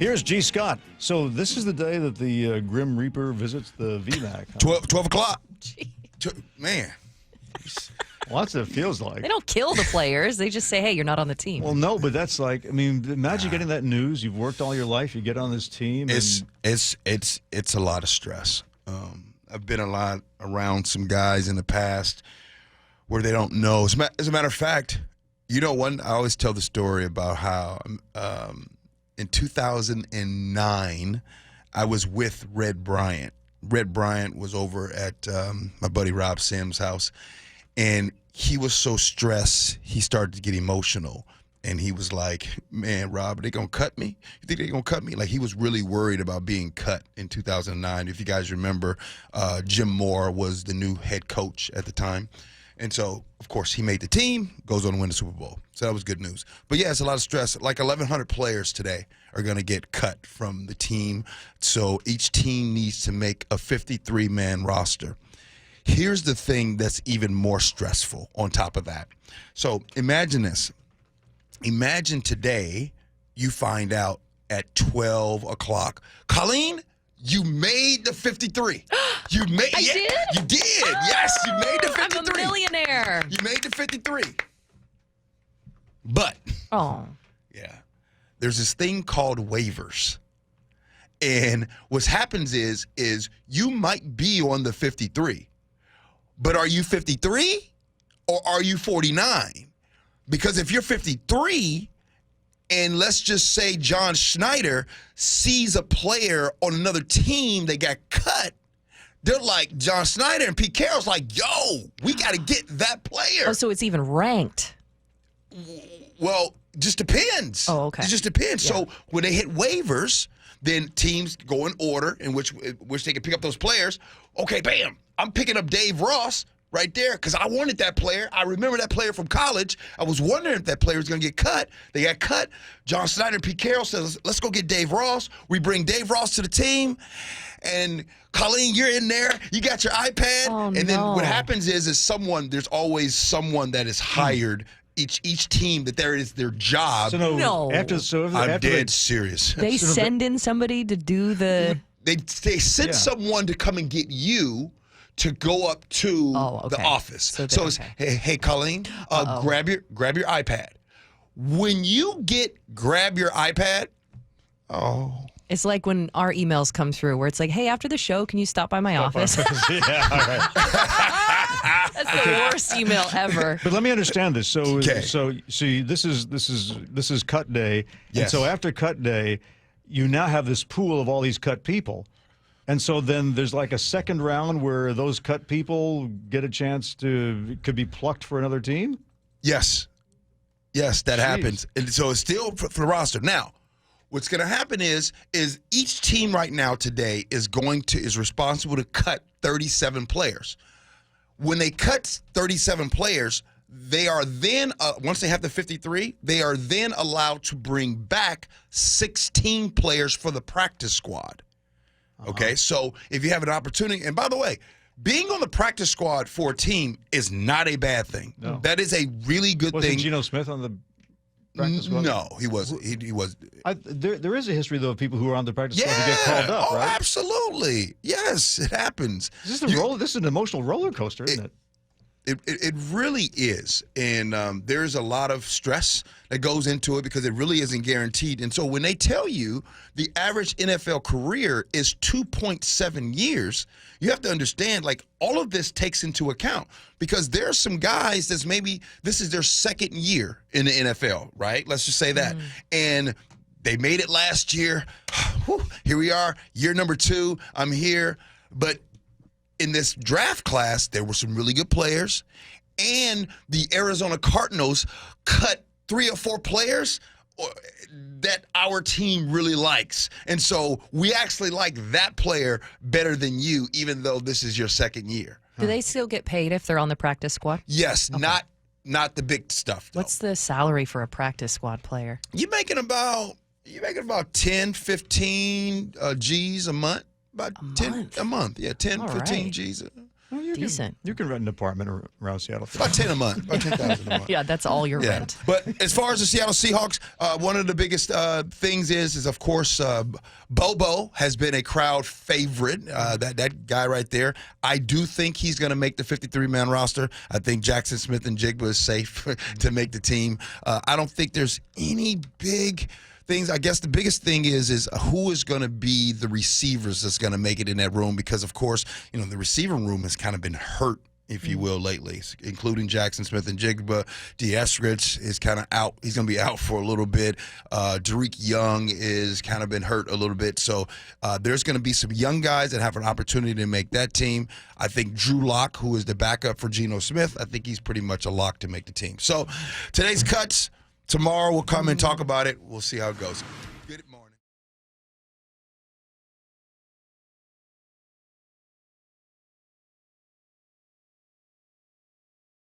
Here's G. Scott. So this is the day that the Grim Reaper visits the VMAC. Huh? 12 o'clock. Gee. Man. Well, that's what it feels like. They don't kill the players. They just say, hey, you're not on the team. Well, no, but that's like, I mean, imagine getting that news. You've worked all your life. You get on this team. And It's a lot of stress. I've been a lot around some guys in the past where they don't know. As a matter of fact, I always tell the story about how in 2009, I was with Red Bryant. Red Bryant was over at my buddy Rob Sims' house, and he was so stressed, he started to get emotional. And he was like, man, Rob, are they going to cut me? You think they're going to cut me? Like, he was really worried about being cut in 2009. If you guys remember, Jim Moore was the new head coach at the time. And so, of course, he made the team, goes on to win the Super Bowl. So that was good news. But, yeah, it's a lot of stress. Like 1,100 players today are going to get cut from the team. So each team needs to make a 53-man roster. Here's the thing that's even more stressful on top of that. So imagine this. Imagine today you find out at 12 o'clock, Colleen, you made the 53. You made I did? You did. Yes, you made the 53. I'm a millionaire. You made the 53. But, yeah, there's this thing called waivers. And what happens is you might be on the 53. But are you 53 or are you 49? Because if you're 53, and let's just say John Schneider sees a player on another team that got cut, they're like, John Schneider and Pete Carroll's like, yo, we got to get that player. Oh, so it's even ranked. Well, just depends. Oh, okay. It just depends. Yeah. So when they hit waivers, then teams go in order in which they can pick up those players. Okay, bam, I'm picking up Dave Ross right there because I wanted that player. I remember that player from college. I was wondering if that player was going to get cut. They got cut. John Snyder and Pete Carroll says, let's go get Dave Ross. We bring Dave Ross to the team. And Colleen, you're in there. You got your iPad. Oh, and then what happens is there's always someone that is hired each team that there is their job. So no. I'm dead serious. They send in somebody to do the... They send someone to come and get you to go up to the office. So it's, hey, Colleen, grab your iPad. When you grab your iPad, It's like when our emails come through where it's like, hey, after the show, can you stop by my office? Yeah, all right. That's the worst email ever. But let me understand this. So see, this is cut day. Yes. And so after cut day, you now have this pool of all these cut people. And so then there's like a second round where those cut people get a chance could be plucked for another team? Yes. Yes, that happens. And so it's still for the roster. Now, what's going to happen is each team right now today is responsible to cut 37 players. When they cut 37 players, they are then, once they have the 53, they are then allowed to bring back 16 players for the practice squad. Okay, so if you have an opportunity, and by the way, being on the practice squad for a team is not a bad thing. No. That is a really good thing. Wasn't Geno Smith on the practice squad? No, he wasn't. He was. There is a history, though, of people who are on the practice squad who get called up, right? Oh, absolutely. Yes, it happens. This is an emotional roller coaster, isn't it? It really is. And there's a lot of stress that goes into it because it really isn't guaranteed. And so when they tell you the average NFL career is 2.7 years, you have to understand, like, all of this takes into account because there are some guys that's maybe this is their second year in the NFL, right? Let's just say that. And they made it last year. Whew, here we are, year number 2. I'm here. But in this draft class, there were some really good players, and the Arizona Cardinals cut 3 or 4 players that our team really likes. And so we actually like that player better than you, even though this is your second year. Do they still get paid if they're on the practice squad? Yes, okay. Not the big stuff, though. What's the salary for a practice squad player? You're making about 10, 15 G's a month. About 10 a month. Yeah, 10, 15 G's. Well, Decent. You can rent an apartment around Seattle. About 10 a month. About 10,000 a month. Yeah, that's all your rent. But as far as the Seattle Seahawks, one of the biggest things is of course, Bobo has been a crowd favorite. That guy right there. I do think he's going to make the 53-man roster. I think Jackson Smith and Jigba is safe to make the team. I don't think there's any big things. I guess the biggest thing is who is going to be the receivers that's going to make it in that room, because of course, the receiver room has kind of been hurt, if you will, lately, including Jackson Smith and Jigba. Rich is kind of out. He's going to be out for a little bit. Derek Young is kind of been hurt a little bit. So there's going to be some young guys that have an opportunity to make that team. I think Drew Lock, who is the backup for Geno Smith, I think he's pretty much a lock to make the team. So today's cuts. Tomorrow we'll come and talk about it. We'll see how it goes. Good morning.